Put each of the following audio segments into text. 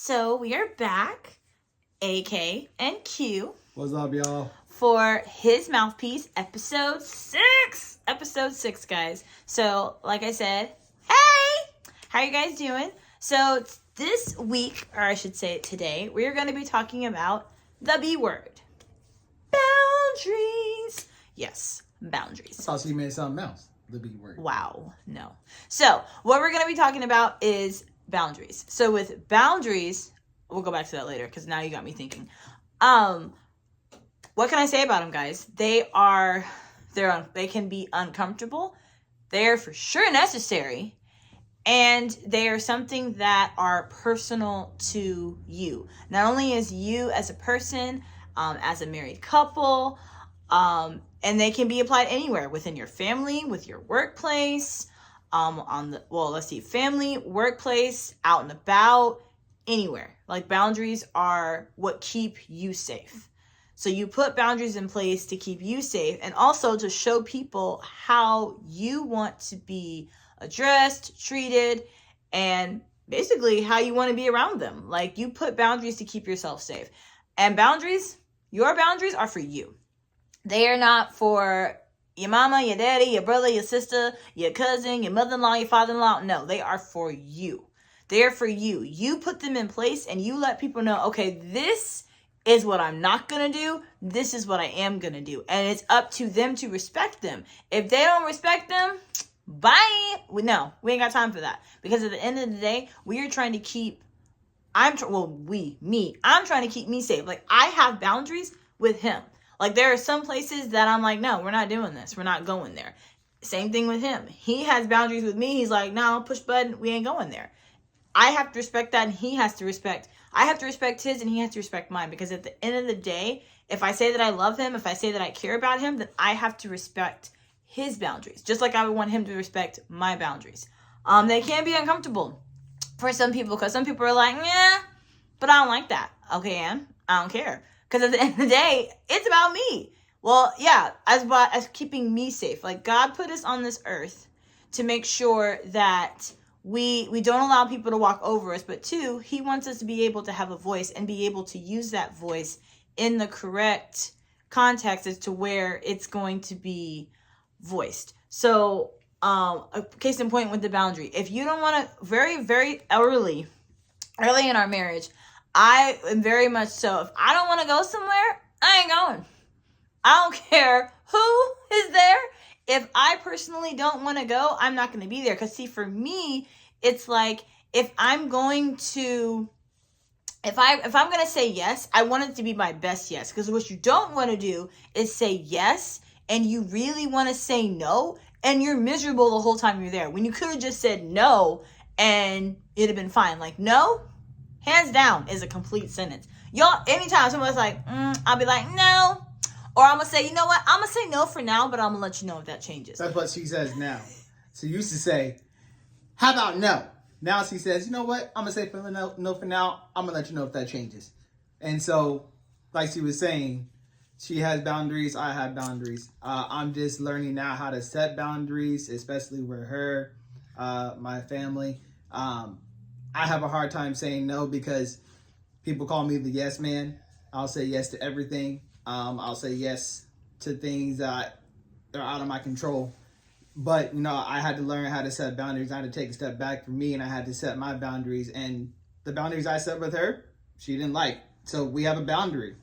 So we are back, AK and Q. What's up, y'all? For his mouthpiece, episode 6. Episode 6, guys. So, like I said, hey! How you guys doing? So, this week, or I should say today, we are going to be talking about the B word. Boundaries. Yes, boundaries. I thought she meant something else. The B word. Wow, no. So, what we're going to be talking about is boundaries. So, with boundaries, we'll go back to that later because now you got me thinking. What can I say about them, guys? They can be uncomfortable. They're for sure necessary. And they are something that are personal to you. Not only as you as a person, as a married couple, and they can be applied anywhere within your family, with your workplace, family, workplace, out and about, anywhere. Like, boundaries are what keep you safe. So you put boundaries in place to keep you safe and also to show people how you want to be addressed, treated, and basically how you want to be around them. Like, you put boundaries to keep yourself safe. And your boundaries are for you. They are not for your mama, your daddy, your brother, your sister, your cousin, your mother-in-law, your father-in-law. No, they are for you. They're for you. You put them in place and you let people know, okay, this is what I'm not going to do. This is what I am going to do. And it's up to them to respect them. If they don't respect them, bye. No, we ain't got time for that. Because at the end of the day, we are trying to keep, I'm trying to keep me safe. Like, I have boundaries with him. Like, there are some places that I'm like, no, we're not doing this. We're not going there. Same thing with him. He has boundaries with me. He's like, no, push button. We ain't going there. I have to respect that, and I have to respect his, and he has to respect mine. Because at the end of the day, if I say that I love him, if I say that I care about him, then I have to respect his boundaries. Just like I would want him to respect my boundaries. They can be uncomfortable for some people, because some people are like, yeah, but I don't like that. Okay, Ann, I don't care. Because at the end of the day, it's about me. Well, yeah, as keeping me safe. Like, God put us on this earth to make sure that we don't allow people to walk over us, but two, he wants us to be able to have a voice and be able to use that voice in the correct context as to where it's going to be voiced. So, a case in point with the boundary. If you don't want to, very, very early in our marriage, I am very much so, if I don't want to go somewhere, I ain't going. I don't care who is there. If I personally don't want to go, I'm not going to be there. Because, see, for me, it's like, if I'm going to say yes, I want it to be my best yes. Because what you don't want to do is say yes, and you really want to say no, and you're miserable the whole time you're there. When you could have just said no, and it'd have been fine. Like, no, hands down, is a complete sentence. Y'all, anytime someone's like, I'll be like, no. Or I'm going to say, you know what? I'm going to say no for now, but I'm going to let you know if that changes. That's what she says now. She used to say, how about no? Now she says, you know what? I'm going to say no for now. I'm going to let you know if that changes. And so, like she was saying, she has boundaries. I have boundaries. I'm just learning now how to set boundaries, especially with her, my family. I have a hard time saying no because people call me the yes man. I'll say yes to everything. I'll say yes to things that are out of my control. But, I had to learn how to set boundaries. I had to take a step back from me, and I had to set my boundaries. And the boundaries I set with her, she didn't like. So we have a boundary.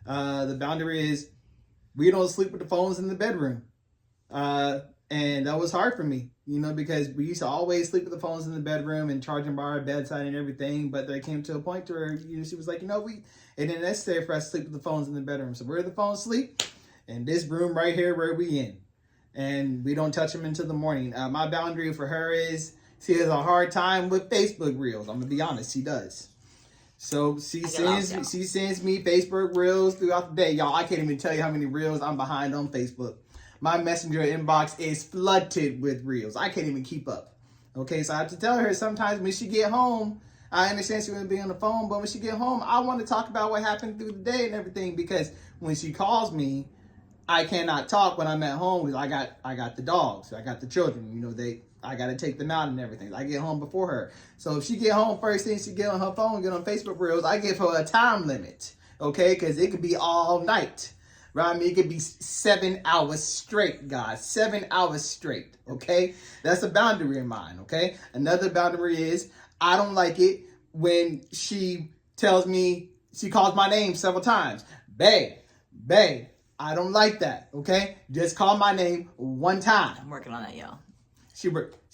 The boundary is we don't sleep with the phones in the bedroom. And that was hard for me, because we used to always sleep with the phones in the bedroom and charge them by our bedside and everything. But there came to a point where, she was like, it ain't necessary for us to sleep with the phones in the bedroom. So where the phones sleep? In this room right here where we in. And we don't touch them until the morning. My boundary for her is she has a hard time with Facebook Reels. I'm going to be honest, she does. So she sends me Facebook Reels throughout the day. Y'all, I can't even tell you how many Reels I'm behind on Facebook. My messenger inbox is flooded with Reels. I can't even keep up. Okay, so I have to tell her sometimes when she get home, I understand she wouldn't be on the phone, but when she get home, I want to talk about what happened through the day and everything, because when she calls me, I cannot talk when I'm at home because I got the dogs, I got the children. I got to take them out and everything. I get home before her. So if she get home first thing, she get on her phone, get on Facebook Reels, I give her a time limit, okay? Because it could be all night, right? I mean, it could be 7 hours straight, guys. 7 hours straight, okay? That's a boundary of mine, okay? Another boundary is I don't like it when she tells me, she calls my name several times. Babe, I don't like that, okay? Just call my name one time. I'm working on that, y'all.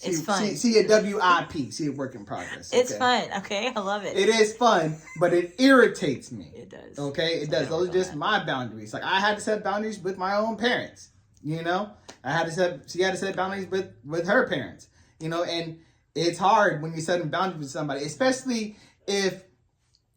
It's fun. She a WIP. She a work in progress. Okay? It's fun, okay? I love it. It is fun, but it irritates me. It does. Okay? It does. Those are just my boundaries. Like, I had to set boundaries with my own parents, you know? She had to set boundaries with her parents, you know? And it's hard when you're setting boundaries with somebody, especially if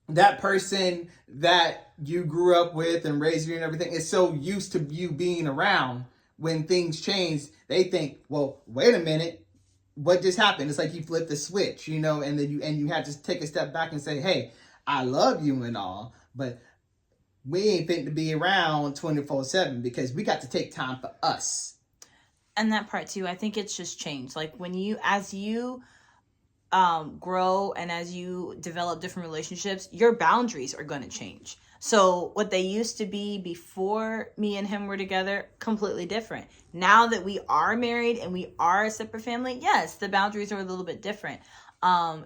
that person that you grew up with and raised you and everything is so used to you being around. When things change, they think, well, wait a minute, what just happened? It's like you flipped the switch, you know, and then you have to take a step back and say, hey, I love you and all, but we ain't fit to be around 24/7 because we got to take time for us. And that part too, I think it's just changed. Like as you grow and as you develop different relationships, your boundaries are going to change. So what they used to be before me and him were together, completely different. Now that we are married and we are a separate family, yes, the boundaries are a little bit different.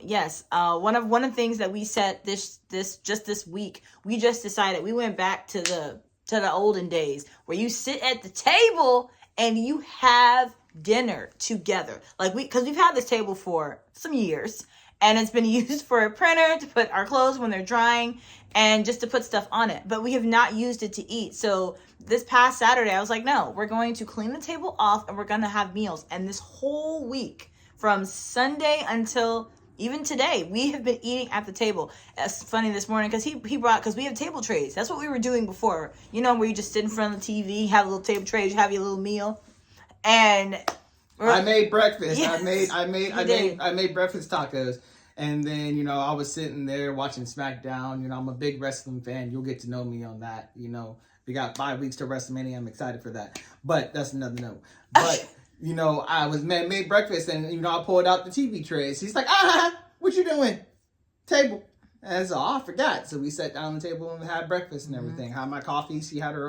Yes, one of the things that we set this week, we just decided, we went back to the olden days where you sit at the table and you have dinner together. Like because we've had this table for some years. And it's been used for a printer to put our clothes when they're drying and just to put stuff on it. But we have not used it to eat. So this past Saturday, I was like, no, we're going to clean the table off and we're going to have meals. And this whole week, from Sunday until even today, we have been eating at the table. It's funny this morning because because we have table trays. That's what we were doing before. You know, where you just sit in front of the TV, have a little table tray, you have your little meal. And I made breakfast. Yes, I made breakfast tacos. And then, you know, I was sitting there watching SmackDown. You know, I'm a big wrestling fan. You'll get to know me on that. You know, we got 5 weeks to WrestleMania. I'm excited for that. But that's another note. But, you know, made breakfast and, you know, I pulled out the TV trays. He's like, what you doing? Table. And so I forgot. So we sat down on the table and had breakfast and everything. Had my coffee. She had her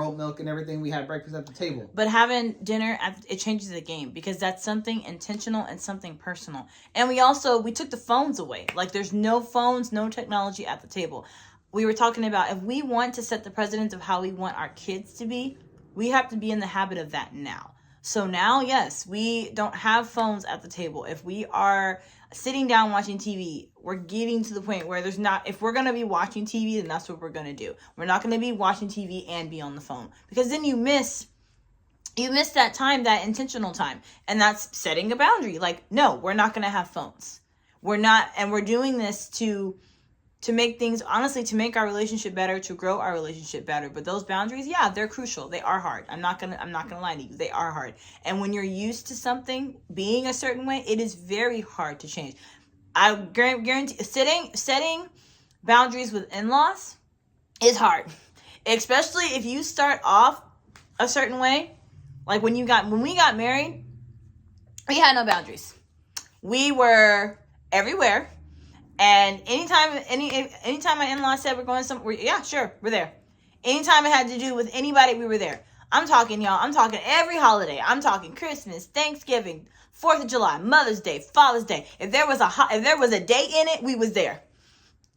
oat milk and everything. We had breakfast at the table. But having dinner, it changes the game because that's something intentional and something personal. And we took the phones away. Like there's no phones, no technology at the table. We were talking about if we want to set the precedent of how we want our kids to be, we have to be in the habit of that now. So now, yes, we don't have phones at the table. If we are sitting down watching TV, we're getting to the point where if we're going to be watching TV, then that's what we're going to do. We're not going to be watching TV and be on the phone because then you miss that time, that intentional time. And that's setting a boundary. Like, no, we're not going to have phones. We're not. And we're doing this to make things, honestly, to make our relationship better, to grow our relationship better. But those boundaries, yeah, they're crucial. They are hard. I'm not gonna lie to you. They are hard. And when you're used to something being a certain way, it is very hard to change. I guarantee setting boundaries with in-laws is hard. Especially if you start off a certain way. Like when we got married, we had no boundaries. We were everywhere. And anytime my in-laws said we're going somewhere, yeah, sure, we're there. Anytime it had to do with anybody, we were there. I'm talking, y'all. I'm talking every holiday. I'm talking Christmas, Thanksgiving, 4th of July, Mother's Day, Father's Day. If there was a day in it, we was there.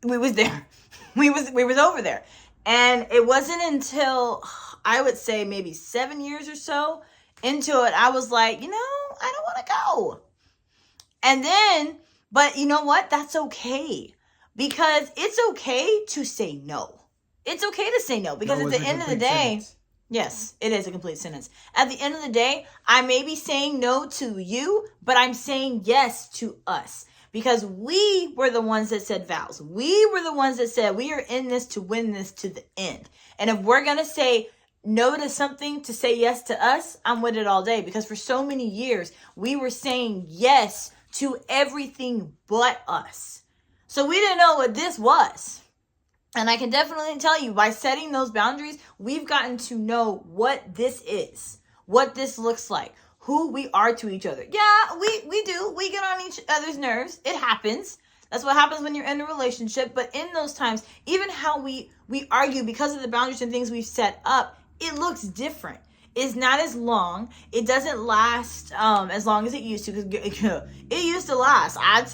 We was there. We was over there. And it wasn't until I would say maybe 7 years or so into it, I was like, I don't want to go. And then. But you know what? That's okay. Because it's okay to say no. It's okay to say no. Because at the end of the day, yes, it is a complete sentence. At the end of the day, I may be saying no to you, but I'm saying yes to us. Because we were the ones that said vows. We were the ones that said we are in this to win this to the end. And if we're going to say no to something to say yes to us, I'm with it all day. Because for so many years, we were saying yes to everything but us. So we didn't know what this was. And I can definitely tell you, by setting those boundaries, we've gotten to know what this is, what this looks like, who we are to each other. Yeah, we do. We get on each other's nerves. It happens. That's what happens when you're in a relationship. But in those times, even how we argue because of the boundaries and things we've set up, it looks different. It's not as long. It doesn't last as long as it used to. Because it used to last. I'd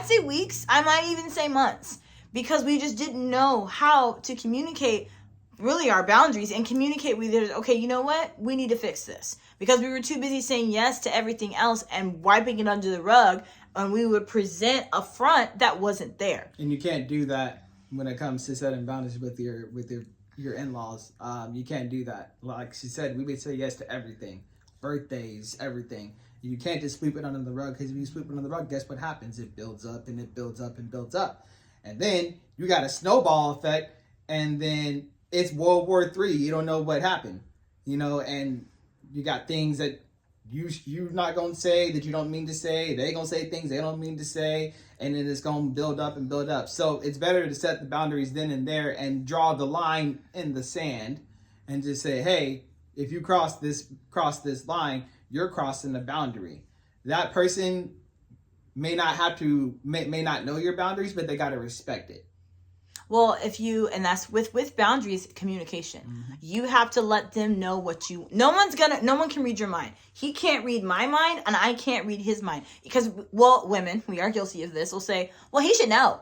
say weeks. I might even say months, because we just didn't know how to communicate really our boundaries and communicate with it. Okay, you know what? We need to fix this, because we were too busy saying yes to everything else and wiping it under the rug, and we would present a front that wasn't there. And you can't do that when it comes to setting boundaries with your in-laws. You can't do that. Like she said, we would say yes to everything, birthdays, everything. You can't just sweep it under the rug, because if you sweep it under the rug, guess what happens? It builds up and it builds up and builds up, and then you got a snowball effect, and then it's World War III. You don't know what happened, and you got things that you're not going to say that you don't mean to say. They going to say things they don't mean to say, and then it's going to build up and build up. So it's better to set the boundaries then and there and draw the line in the sand and just say, hey, if you cross this line, you're crossing the boundary. That person may not know your boundaries, but they got to respect it. Well, and that's with boundaries, communication. Mm-hmm. You have to let them know no one can read your mind. He can't read my mind, and I can't read his mind. Because, women, we are guilty of this, will say, well, he should know.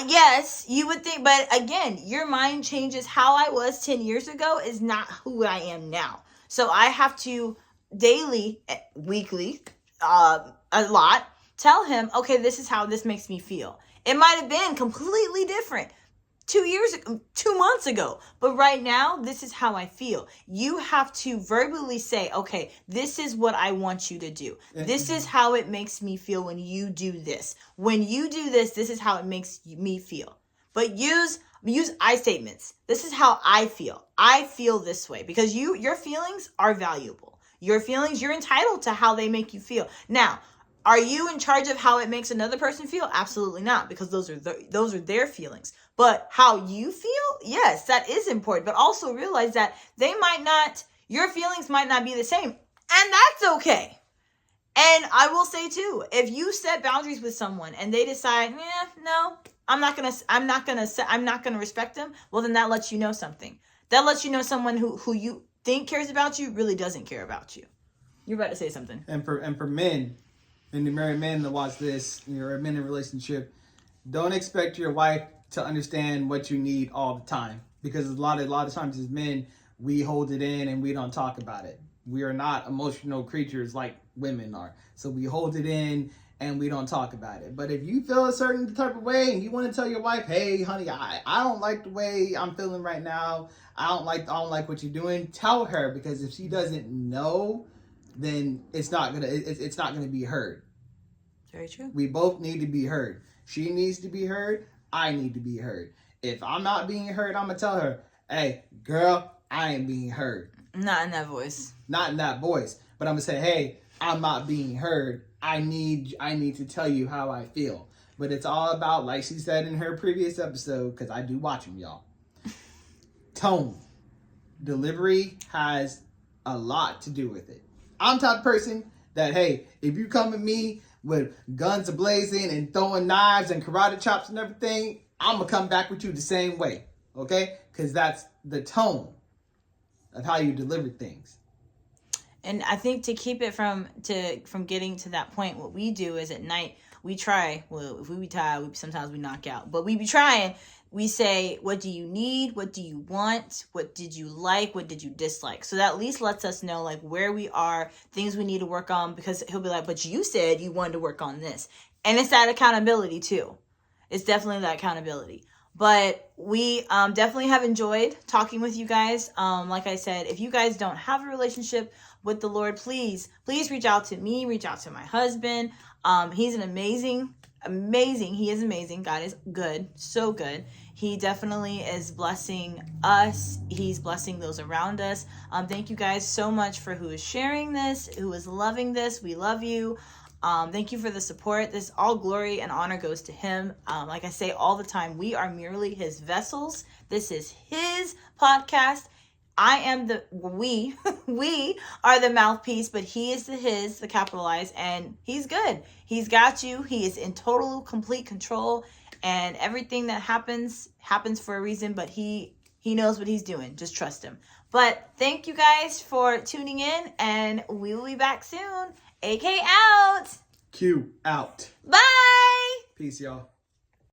Yes, you would think, but again, your mind changes. How I was 10 years ago is not who I am now. So I have to daily, weekly, a lot, tell him, okay, this is how this makes me feel. It might have been completely different 2 months ago, but right now, this is how I feel. You have to verbally say, okay, this is what I want you to do. This is how it makes me feel when you do this. When you do this, this is how it makes me feel. But use I statements. This is how I feel. I feel this way, because your feelings are valuable. Your feelings, you're entitled to how they make you feel. Now, are you in charge of how it makes another person feel? Absolutely not, because those are their feelings. But how you feel, yes, that is important. But also realize that your feelings might not be the same, and that's okay. And I will say too, if you set boundaries with someone and they decide, no, I'm not gonna respect them, well, then that lets you know something. That lets you know someone who you think cares about you really doesn't care about you. You're about to say something. And for men, and the married men that watch this, you're a men in a relationship, don't expect your wife to understand what you need all the time. Because a lot of times as men, we hold it in and we don't talk about it. We are not emotional creatures like women are. So we hold it in and we don't talk about it. But if you feel a certain type of way and you want to tell your wife, hey, honey, I don't like the way I'm feeling right now. I don't like what you're doing. Tell her, because if she doesn't know, then it's not gonna be heard. Very true. We both need to be heard. She needs to be heard. I need to be heard. If I'm not being heard, I'm gonna tell her, hey, girl, I ain't being heard. Not in that voice. Not in that voice. But I'm gonna say, hey, I'm not being heard. I need to tell you how I feel. But it's all about, like she said in her previous episode, because I do watch them, y'all. Tone. Delivery has a lot to do with it. I'm the type of person that, hey, if you come at me with guns a-blazing and throwing knives and karate chops and everything, I'm going to come back with you the same way, okay? Because that's the tone of how you deliver things. And I think to keep it from getting to that point, what we do is at night, we try, well, if we be tired, sometimes we knock out, but we be trying. We say, what do you need? What do you want? What did you like? What did you dislike? So that at least lets us know like where we are, things we need to work on, because he'll be like, but you said you wanted to work on this. And it's that accountability too. It's definitely that accountability. But we definitely have enjoyed talking with you guys. Like I said, if you guys don't have a relationship with the Lord, please reach out to me, reach out to my husband. He's amazing. He is amazing. God is good. So good. He definitely is blessing us. He's blessing those around us. Thank you guys so much for who is sharing this, who is loving this. We love you. Thank you for the support. This all glory and honor goes to him. Like I say all the time, we are merely his vessels. This is his podcast. we are the mouthpiece, but he is the capitalized, and he's good. He's got you. He is in total, complete control, and everything that happens for a reason, but he knows what he's doing. Just trust him. But thank you guys for tuning in, and we will be back soon. AK out. Q out. Bye. Peace, y'all.